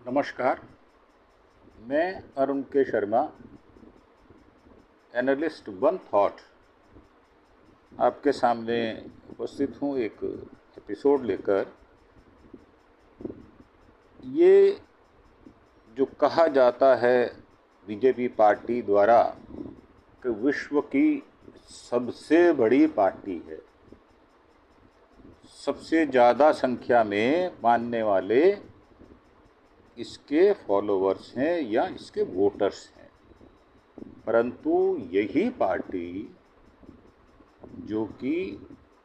नमस्कार। मैं अरुण के शर्मा, एनालिस्ट वन थॉट, आपके सामने उपस्थित हूँ एक एपिसोड लेकर। ये जो कहा जाता है बीजेपी पार्टी द्वारा कि विश्व की सबसे बड़ी पार्टी है, सबसे ज़्यादा संख्या में मानने वाले इसके फॉलोअर्स हैं या इसके वोटर्स हैं, परंतु यही पार्टी जो कि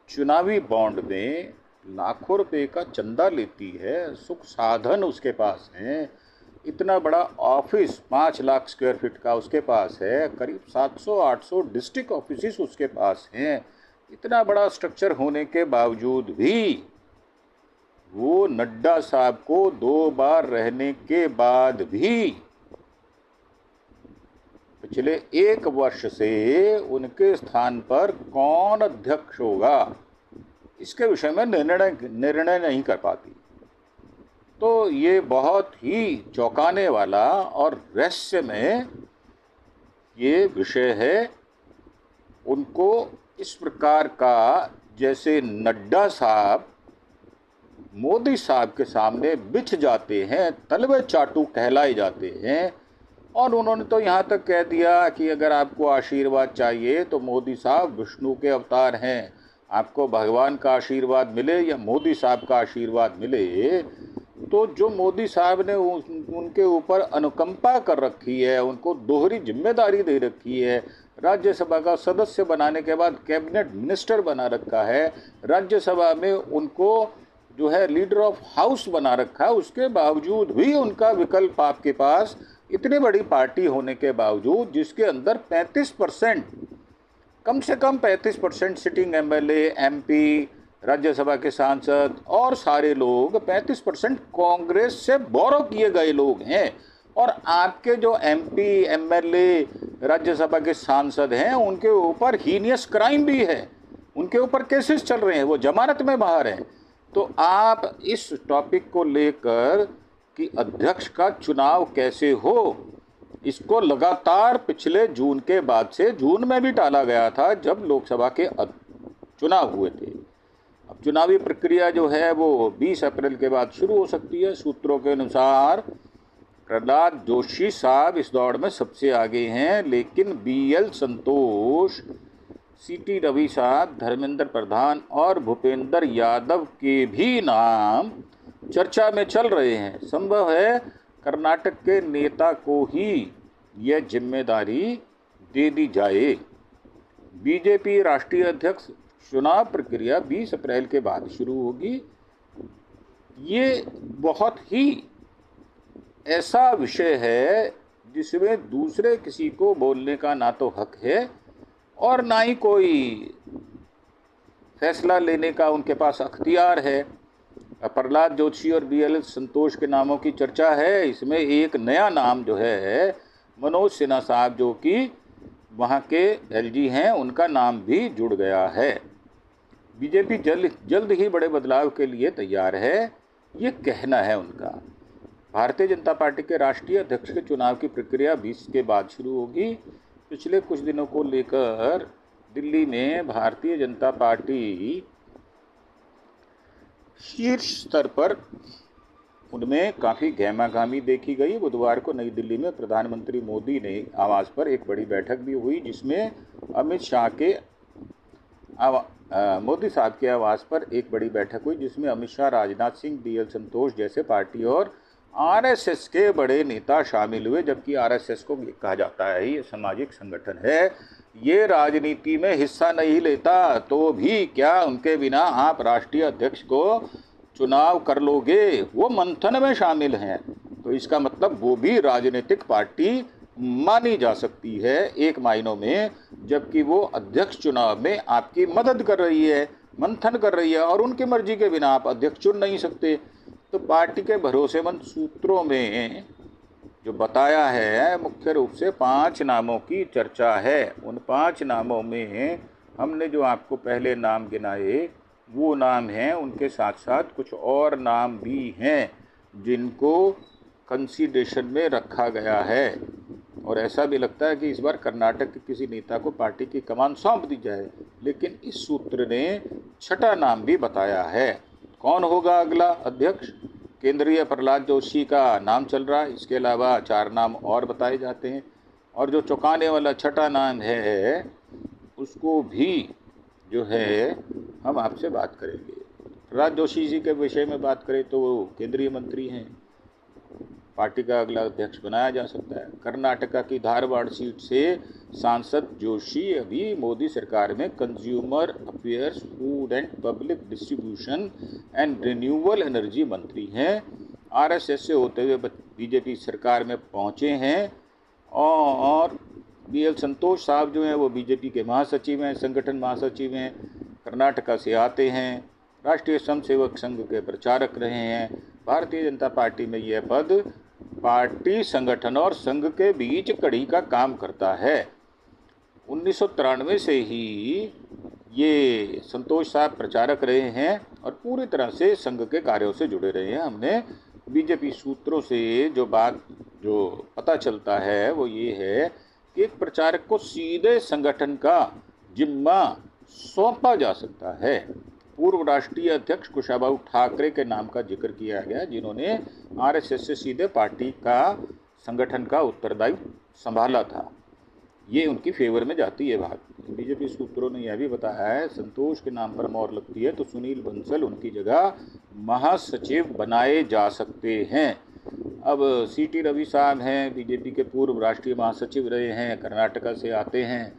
चुनावी बॉन्ड में लाखों रुपए का चंदा लेती है, सुख साधन उसके पास हैं, इतना बड़ा ऑफिस 5 लाख स्क्वायर फीट का उसके पास है, करीब 700-800 डिस्ट्रिक्ट ऑफिसेस उसके पास हैं, इतना बड़ा स्ट्रक्चर होने के बावजूद भी वो नड्डा साहब को 2 बार रहने के बाद भी पिछले 1 वर्ष से उनके स्थान पर कौन अध्यक्ष होगा, इसके विषय में निर्णय नहीं कर पाती। तो ये बहुत ही चौंकाने वाला और रहस्यमय ये विषय है। उनको इस प्रकार का, जैसे नड्डा साहब मोदी साहब के सामने बिछ जाते हैं, तलवे चाटू कहलाए जाते हैं, और उन्होंने तो यहाँ तक कह दिया कि अगर आपको आशीर्वाद चाहिए तो मोदी साहब विष्णु के अवतार हैं, आपको भगवान का आशीर्वाद मिले या मोदी साहब का आशीर्वाद मिले, तो जो मोदी साहब ने उनके ऊपर अनुकंपा कर रखी है, उनको दोहरी जिम्मेदारी दे रखी है, राज्यसभा का सदस्य बनाने के बाद कैबिनेट मिनिस्टर बना रखा है, राज्यसभा में उनको जो है लीडर ऑफ हाउस बना रखा है, उसके बावजूद भी उनका विकल्प आपके पास, इतनी बड़ी पार्टी होने के बावजूद, जिसके अंदर 35%, कम से कम 35% सिटिंग एमएलए, एमपी, राज्यसभा के सांसद और सारे लोग 35% कांग्रेस से बोरो किए गए लोग हैं। और आपके जो एमपी, एमएलए, राज्यसभा के सांसद हैं, उनके ऊपर हीनियस क्राइम भी है, उनके ऊपर केसेस चल रहे हैं, वो जमानत में बाहर हैं। तो आप इस टॉपिक को लेकर कि अध्यक्ष का चुनाव कैसे हो, इसको लगातार पिछले जून के बाद से, जून में भी टाला गया था जब लोकसभा के चुनाव हुए थे। अब चुनावी प्रक्रिया जो है वो 20 अप्रैल के बाद शुरू हो सकती है। सूत्रों के अनुसार प्रहलाद जोशी साहब इस दौड़ में सबसे आगे हैं, लेकिन बीएल संतोष, सीटी रवि साहब, धर्मेंद्र प्रधान और भूपेंद्र यादव के भी नाम चर्चा में चल रहे हैं। संभव है कर्नाटक के नेता को ही यह जिम्मेदारी दे दी जाए। बीजेपी राष्ट्रीय अध्यक्ष चुनाव प्रक्रिया 20 अप्रैल के बाद शुरू होगी। ये बहुत ही ऐसा विषय है जिसमें दूसरे किसी को बोलने का ना तो हक है और ना ही कोई फैसला लेने का उनके पास अख्तियार है। प्रहलाद जोशी और बीएल संतोष के नामों की चर्चा है। इसमें एक नया नाम जो है मनोज सिन्हा साहब, जो कि वहाँ के एलजी हैं, उनका नाम भी जुड़ गया है। बीजेपी जल्द ही बड़े बदलाव के लिए तैयार है, ये कहना है उनका। भारतीय जनता पार्टी के राष्ट्रीय अध्यक्ष के चुनाव की प्रक्रिया 20 के बाद शुरू होगी। पिछले कुछ दिनों को लेकर दिल्ली में भारतीय जनता पार्टी शीर्ष स्तर पर उनमें काफ़ी गहमागहमी देखी गई। बुधवार को नई दिल्ली में प्रधानमंत्री मोदी ने आवास पर एक बड़ी बैठक भी हुई, जिसमें अमित शाह के मोदी साहब के आवास पर एक बड़ी बैठक हुई, जिसमें अमित शाह, राजनाथ सिंह, बीएल संतोष जैसे पार्टी और आरएसएस के बड़े नेता शामिल हुए। जबकि आरएसएस को कहा जाता है ये सामाजिक संगठन है, ये राजनीति में हिस्सा नहीं लेता, तो भी क्या उनके बिना आप राष्ट्रीय अध्यक्ष को चुनाव कर लोगे? वो मंथन में शामिल हैं, तो इसका मतलब वो भी राजनीतिक पार्टी मानी जा सकती है एक मायनों में, जबकि वो अध्यक्ष चुनाव में आपकी मदद कर रही है, मंथन कर रही है, और उनकी मर्जी के बिना आप अध्यक्ष चुन नहीं सकते। तो पार्टी के भरोसेमंद सूत्रों में जो बताया है, मुख्य रूप से 5 नामों की चर्चा है। उन 5 नामों में हमने जो आपको पहले नाम गिनाए वो नाम हैं, उनके साथ साथ कुछ और नाम भी हैं जिनको कंसीडरेशन में रखा गया है। और ऐसा भी लगता है कि इस बार कर्नाटक के किसी नेता को पार्टी की कमान सौंप दी जाए। लेकिन इस सूत्र ने छठा नाम भी बताया है। कौन होगा अगला अध्यक्ष? केंद्रीय प्रहलाद जोशी का नाम चल रहा है। इसके अलावा 4 नाम और बताए जाते हैं। और जो चौंकाने वाला छठा नाम है उसको भी जो है हम आपसे बात करेंगे। प्रहलाद जोशी जी के विषय में बात करें तो वो केंद्रीय मंत्री हैं, पार्टी का अगला अध्यक्ष बनाया जा सकता है। कर्नाटका की धारवाड़ सीट से सांसद जोशी अभी मोदी सरकार में consumer affairs, food and public distribution and renewable energy मंत्री हैं। आरएसएस से होते हुए बीजेपी सरकार में पहुंचे हैं। और बीएल संतोष साहब जो हैं वो बीजेपी के महासचिव हैं, संगठन महासचिव हैं, कर्नाटका से आते हैं, राष्ट्रीय स्वयंसेवक संघ के प्रचारक रहे हैं। भारतीय जनता पार्टी में यह पद पार्टी, संगठन और संघ के बीच कड़ी का काम करता है। 1993 से ही ये संतोष साहब प्रचारक रहे हैं और पूरी तरह से संघ के कार्यों से जुड़े रहे हैं। हमने बीजेपी सूत्रों से जो पता चलता है वो ये है कि एक प्रचारक को सीधे संगठन का जिम्मा सौंपा जा सकता है। पूर्व राष्ट्रीय अध्यक्ष कुशाभाऊ ठाकरे के नाम का जिक्र किया गया, जिन्होंने आरएसएस से सीधे पार्टी का, संगठन का उत्तरदायित्व संभाला था। ये उनकी फेवर में जाती है बात। बीजेपी सूत्रों ने यह भी बताया है संतोष के नाम पर मोहर लगती है तो सुनील बंसल उनकी जगह महासचिव बनाए जा सकते हैं। अब सीटी रवि साहब हैं, बीजेपी के पूर्व राष्ट्रीय महासचिव रहे हैं, कर्नाटका से आते हैं,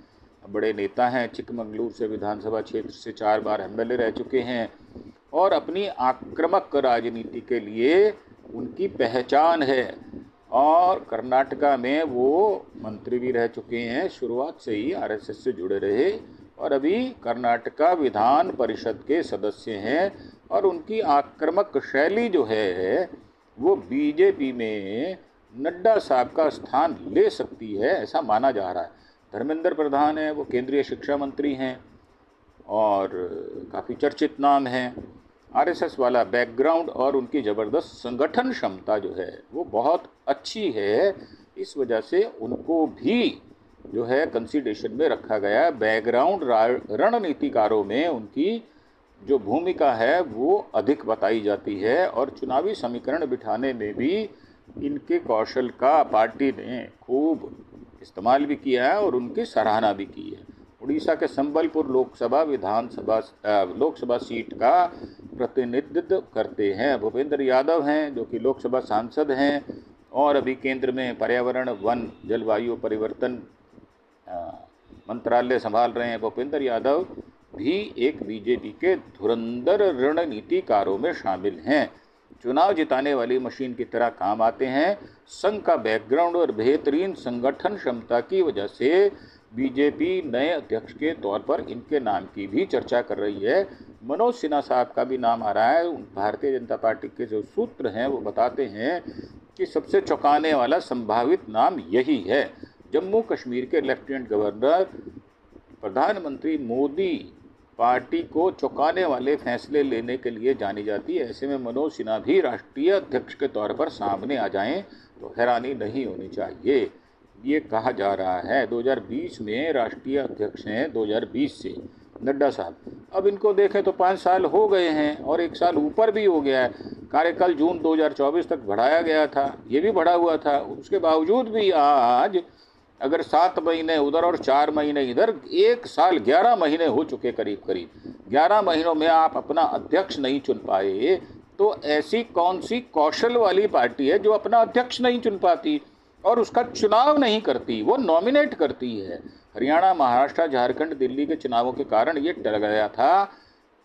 बड़े नेता हैं, चिकमंगलूर से विधानसभा क्षेत्र से 4 बार एमएलए रह चुके हैं और अपनी आक्रामक राजनीति के लिए उनकी पहचान है। और कर्नाटका में वो मंत्री भी रह चुके हैं, शुरुआत से ही आरएसएस से जुड़े रहे और अभी कर्नाटका विधान परिषद के सदस्य हैं। और उनकी आक्रामक शैली जो है वो बीजेपी में नड्डा साहब का स्थान ले सकती है, ऐसा माना जा रहा है। धर्मेंद्र प्रधान है, वो केंद्रीय शिक्षा मंत्री हैं और काफ़ी चर्चित नाम हैं। आरएसएस वाला बैकग्राउंड और उनकी ज़बरदस्त संगठन क्षमता जो है वो बहुत अच्छी है। इस वजह से उनको भी जो है कंसीडरेशन में रखा गया। बैकग्राउंड रणनीतिकारों में उनकी जो भूमिका है वो अधिक बताई जाती है और चुनावी समीकरण बिठाने में भी इनके कौशल का पार्टी ने खूब इस्तेमाल भी किया है और उनकी सराहना भी की है। उड़ीसा के संबलपुर लोकसभा सीट का प्रतिनिधित्व करते हैं भूपेंद्र यादव हैं, जो कि लोकसभा सांसद हैं और अभी केंद्र में पर्यावरण, वन, जलवायु परिवर्तन मंत्रालय संभाल रहे हैं। भूपेंद्र यादव भी एक बीजेपी के धुरंधर रणनीतिकारों में शामिल हैं। चुनाव जिताने वाली मशीन की तरह काम आते हैं। संघ का बैकग्राउंड और बेहतरीन संगठन क्षमता की वजह से बीजेपी नए अध्यक्ष के तौर पर इनके नाम की भी चर्चा कर रही है। मनोज सिन्हा साहब का भी नाम आ रहा है। भारतीय जनता पार्टी के जो सूत्र हैं वो बताते हैं कि सबसे चौंकाने वाला संभावित नाम यही है। जम्मू कश्मीर के लेफ्टिनेंट गवर्नर, प्रधानमंत्री मोदी पार्टी को चौंकाने वाले फैसले लेने के लिए जानी जाती है। ऐसे में मनोज सिन्हा भी राष्ट्रीय अध्यक्ष के तौर पर सामने आ जाएं तो हैरानी नहीं होनी चाहिए। ये कहा जा रहा है 2020 में राष्ट्रीय अध्यक्ष हैं, 2020 से नड्डा साहब। अब इनको देखें तो 5 साल हो गए हैं और 1 साल ऊपर भी हो गया है। कार्यकाल जून 2024 तक बढ़ाया गया था, ये भी बढ़ा हुआ था। उसके बावजूद भी आज अगर 7 महीने उधर और 4 महीने इधर, 1 साल 11 महीने हो चुके करीब 11 महीनों में आप अपना अध्यक्ष नहीं चुन पाए, तो ऐसी कौन सी कौशल वाली पार्टी है जो अपना अध्यक्ष नहीं चुन पाती और उसका चुनाव नहीं करती, वो नॉमिनेट करती है। हरियाणा, महाराष्ट्र, झारखंड, दिल्ली के चुनावों के कारण ये टल गया था,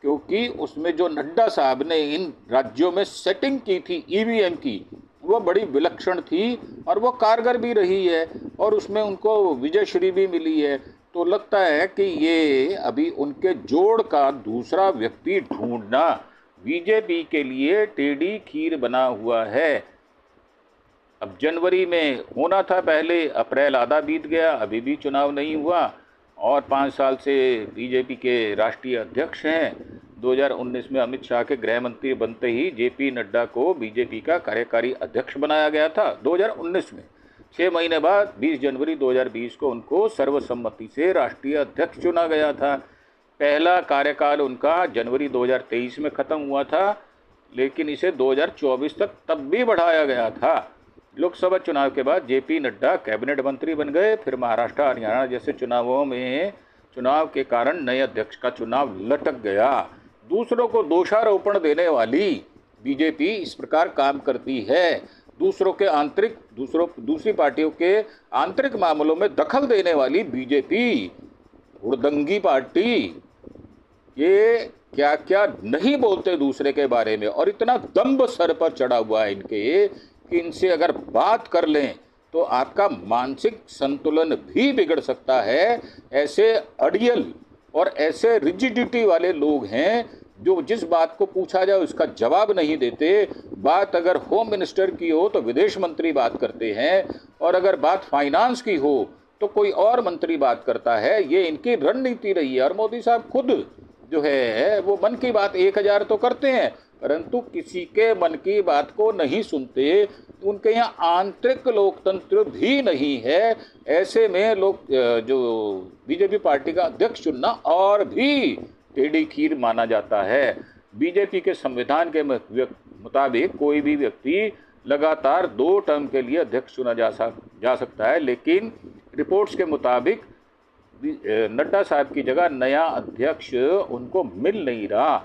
क्योंकि उसमें जो नड्डा साहब ने इन राज्यों में सेटिंग की थी ईवीएम की, वो बड़ी विलक्षण थी और वो कारगर भी रही है और उसमें उनको विजयश्री भी मिली है। तो लगता है कि ये अभी उनके जोड़ का दूसरा व्यक्ति ढूंढना बीजेपी के लिए टेढ़ी खीर बना हुआ है। अब जनवरी में होना था पहले, अप्रैल आधा बीत गया, अभी भी चुनाव नहीं हुआ और 5 साल से बीजेपी के राष्ट्रीय अध्यक्ष हैं। 2019 में अमित शाह के गृह मंत्री बनते ही जेपी नड्डा को बीजेपी का कार्यकारी अध्यक्ष बनाया गया था 2019 में। 6 महीने बाद 20 जनवरी 2020 को उनको सर्वसम्मति से राष्ट्रीय अध्यक्ष चुना गया था। पहला कार्यकाल उनका जनवरी 2023 में ख़त्म हुआ था, लेकिन इसे 2024 तक तब भी बढ़ाया गया था। लोकसभा चुनाव के बाद जेपी नड्डा कैबिनेट मंत्री बन गए। फिर महाराष्ट्र, हरियाणा जैसे चुनावों में चुनाव के कारण नए अध्यक्ष का चुनाव लटक गया। दूसरों को दोषारोपण देने वाली बीजेपी इस प्रकार काम करती है। दूसरी पार्टियों के आंतरिक मामलों में दखल देने वाली बीजेपी, हुड़दंगी पार्टी, ये क्या क्या नहीं बोलते दूसरे के बारे में, और इतना दम्भ सर पर चढ़ा हुआ है इनके कि इनसे अगर बात कर लें तो आपका मानसिक संतुलन भी बिगड़ सकता है। ऐसे अड़ियल और ऐसे रिजिडिटी वाले लोग हैं जो जिस बात को पूछा जाए उसका जवाब नहीं देते। बात अगर होम मिनिस्टर की हो तो विदेश मंत्री बात करते हैं, और अगर बात फाइनेंस की हो तो कोई और मंत्री बात करता है। ये इनकी रणनीति रही है। और मोदी साहब खुद जो है वो मन की बात 1000 तो करते हैं, परंतु किसी के मन की बात को नहीं सुनते। उनके यहाँ आंतरिक लोकतंत्र भी नहीं है। ऐसे में लोग जो बीजेपी पार्टी का अध्यक्ष चुनना और भी टेढ़ी खीर माना जाता है। बीजेपी के संविधान के मुताबिक कोई भी व्यक्ति लगातार 2 टर्म के लिए अध्यक्ष चुना जा सकता है, लेकिन रिपोर्ट्स के मुताबिक नड्डा साहब की जगह नया अध्यक्ष उनको मिल नहीं रहा।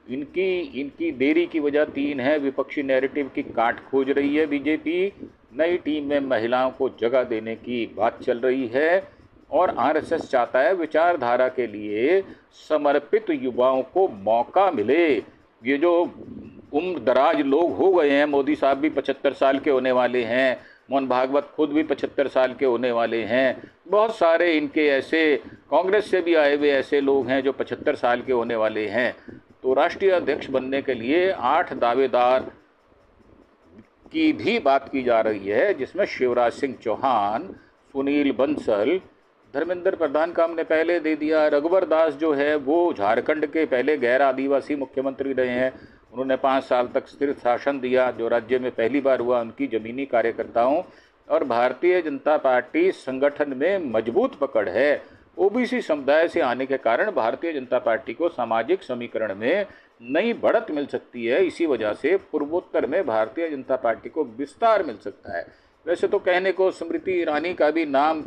इनकी देरी की वजह 3 है। विपक्षी नैरेटिव की काट खोज रही है बीजेपी। नई टीम में महिलाओं को जगह देने की बात चल रही है, और आरएसएस चाहता है विचारधारा के लिए समर्पित युवाओं को मौका मिले। ये जो उम्र दराज लोग हो गए हैं, मोदी साहब भी 75 साल के होने वाले हैं, मोहन भागवत खुद भी 75 साल के होने वाले हैं, बहुत सारे इनके ऐसे कांग्रेस से भी आए हुए ऐसे लोग हैं जो 75 साल के होने वाले हैं। तो राष्ट्रीय अध्यक्ष बनने के लिए 8 दावेदार की भी बात की जा रही है, जिसमें शिवराज सिंह चौहान, सुनील बंसल, धर्मेंद्र प्रधान का हमने पहले दे दिया। रघुवर दास जो है वो झारखंड के पहले गैर आदिवासी मुख्यमंत्री रहे हैं। उन्होंने 5 साल तक स्थिर शासन दिया, जो राज्य में पहली बार हुआ उनकी ज़मीनी कार्यकर्ताओं और भारतीय जनता पार्टी संगठन में मजबूत पकड़ है। ओबीसी समुदाय से आने के कारण भारतीय जनता पार्टी को सामाजिक समीकरण में नई बढ़त मिल सकती है। इसी वजह से पूर्वोत्तर में भारतीय जनता पार्टी को विस्तार मिल सकता है। वैसे तो कहने को स्मृति ईरानी का भी नाम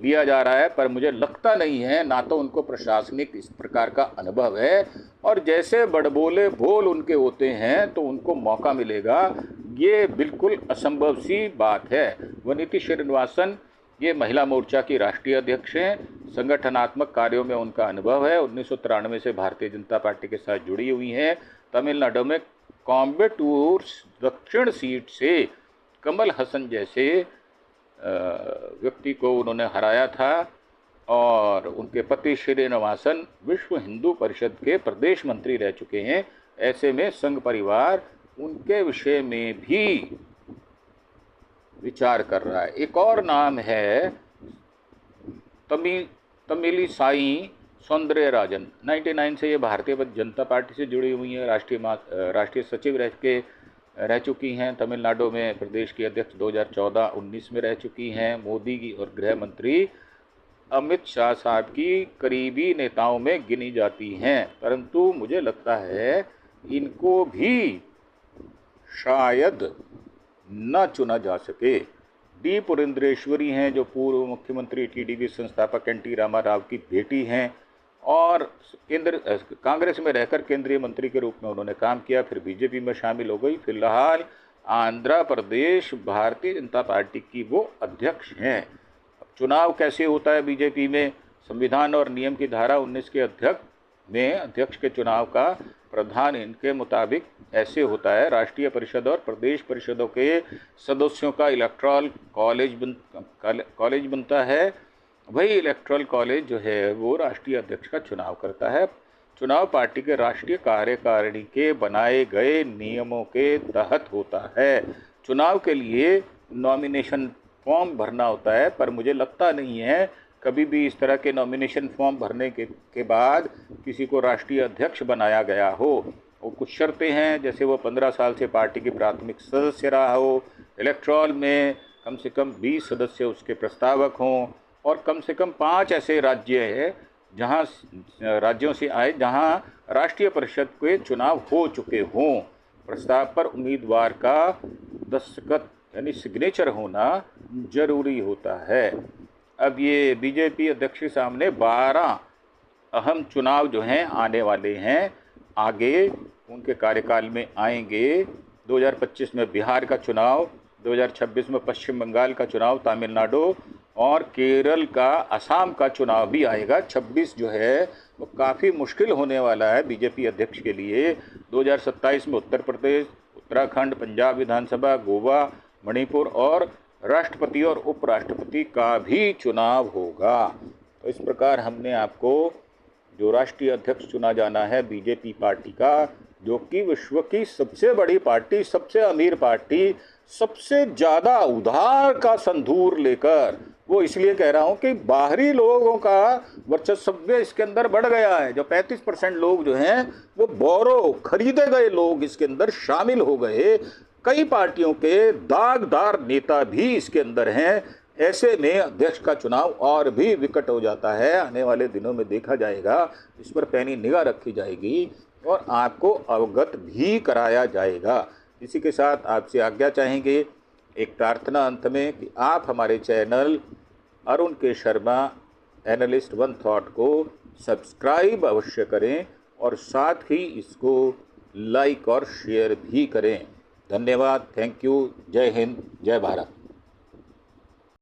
लिया जा रहा है, पर मुझे लगता नहीं है, ना तो उनको प्रशासनिक इस प्रकार का अनुभव है, और जैसे बड़बोले बोल उनके होते हैं तो उनको मौका मिलेगा, ये बिल्कुल असंभव सी बात है। वनिति श्रीनिवासन ये महिला मोर्चा की राष्ट्रीय अध्यक्ष हैं। संगठनात्मक कार्यों में उनका अनुभव है। 1993 से भारतीय जनता पार्टी के साथ जुड़ी हुई हैं। तमिलनाडु में कोयम्बटूर दक्षिण सीट से कमल हसन जैसे व्यक्ति को उन्होंने हराया था, और उनके पति श्रीनिवासन विश्व हिंदू परिषद के प्रदेश मंत्री रह चुके हैं। ऐसे में संघ परिवार उनके विषय में भी विचार कर रहा है। एक और नाम है तमिली साई सौंदर्यराजन। 99 से ये भारतीय जनता पार्टी से जुड़ी हुई हैं। राष्ट्रीय सचिव रह चुकी हैं। तमिलनाडु में प्रदेश की अध्यक्ष 2014-19 में रह चुकी हैं। मोदी की और गृह मंत्री अमित शाह साहब की करीबी नेताओं में गिनी जाती हैं, परंतु मुझे लगता है इनको भी शायद न चुना जा सके। डी पुरेंद्रेश्वरी हैं, जो पूर्व मुख्यमंत्री टीडीपी संस्थापक एनटी रामा राव की बेटी हैं, और कांग्रेस में रहकर केंद्रीय मंत्री के रूप में उन्होंने काम किया, फिर बीजेपी में शामिल हो गई। फिलहाल आंध्र प्रदेश भारतीय जनता पार्टी की वो अध्यक्ष हैं। अब चुनाव कैसे होता है बीजेपी में? संविधान और नियम की धारा 19 के अध्यक्ष के चुनाव का प्रधान इनके मुताबिक ऐसे होता है। राष्ट्रीय परिषद और प्रदेश परिषदों के सदस्यों का इलेक्टोरल कॉलेज बनता है। वही इलेक्टोरल कॉलेज जो है वो राष्ट्रीय अध्यक्ष का चुनाव करता है। चुनाव पार्टी के राष्ट्रीय कार्यकारिणी के बनाए गए नियमों के तहत होता है। चुनाव के लिए नॉमिनेशन फॉर्म भरना होता है, पर मुझे लगता नहीं है कभी भी इस तरह के नॉमिनेशन फॉर्म भरने के बाद किसी को राष्ट्रीय अध्यक्ष बनाया गया हो। वो कुछ शर्तें हैं, जैसे वो 15 साल से पार्टी की प्राथमिक सदस्य रहा हो, इलेक्ट्रॉल में कम से कम 20 सदस्य उसके प्रस्तावक हों, और कम से कम 5 ऐसे राज्य हैं जहां राज्यों से आए जहां राष्ट्रीय परिषद के चुनाव हो चुके हों। प्रस्ताव पर उम्मीदवार का दस्तखत यानी सिग्नेचर होना जरूरी होता है। अब ये बीजेपी अध्यक्ष के सामने 12 अहम चुनाव जो हैं आने वाले हैं, आगे उनके कार्यकाल में आएंगे। 2025 में बिहार का चुनाव, 2026 में पश्चिम बंगाल का चुनाव, तमिलनाडु और केरल का, असम का चुनाव भी आएगा। 26 जो है वो काफ़ी मुश्किल होने वाला है बीजेपी अध्यक्ष के लिए। 2027 में उत्तर प्रदेश, उत्तराखंड, पंजाब विधानसभा, गोवा, मणिपुर और राष्ट्रपति और उपराष्ट्रपति का भी चुनाव होगा। तो इस प्रकार हमने आपको जो राष्ट्रीय अध्यक्ष चुना जाना है बीजेपी पार्टी का, जो कि विश्व की सबसे बड़ी पार्टी, सबसे अमीर पार्टी, सबसे ज़्यादा उधार का संधूर लेकर, वो इसलिए कह रहा हूँ कि बाहरी लोगों का वर्चस्व इसके अंदर बढ़ गया है। जो 35% लोग जो हैं वो बोरो खरीदे गए लोग इसके अंदर शामिल हो गए। कई पार्टियों के दागदार नेता भी इसके अंदर हैं। ऐसे में अध्यक्ष का चुनाव और भी विकट हो जाता है। आने वाले दिनों में देखा जाएगा, इस पर पैनी निगाह रखी जाएगी और आपको अवगत भी कराया जाएगा। इसी के साथ आपसे आज्ञा चाहेंगे, एक प्रार्थना अंत में, कि आप हमारे चैनल अरुण के शर्मा एनालिस्ट वन थॉट को सब्सक्राइब अवश्य करें और साथ ही इसको लाइक और शेयर भी करें। धन्यवाद। Thank you. जय हिंद, जय भारत।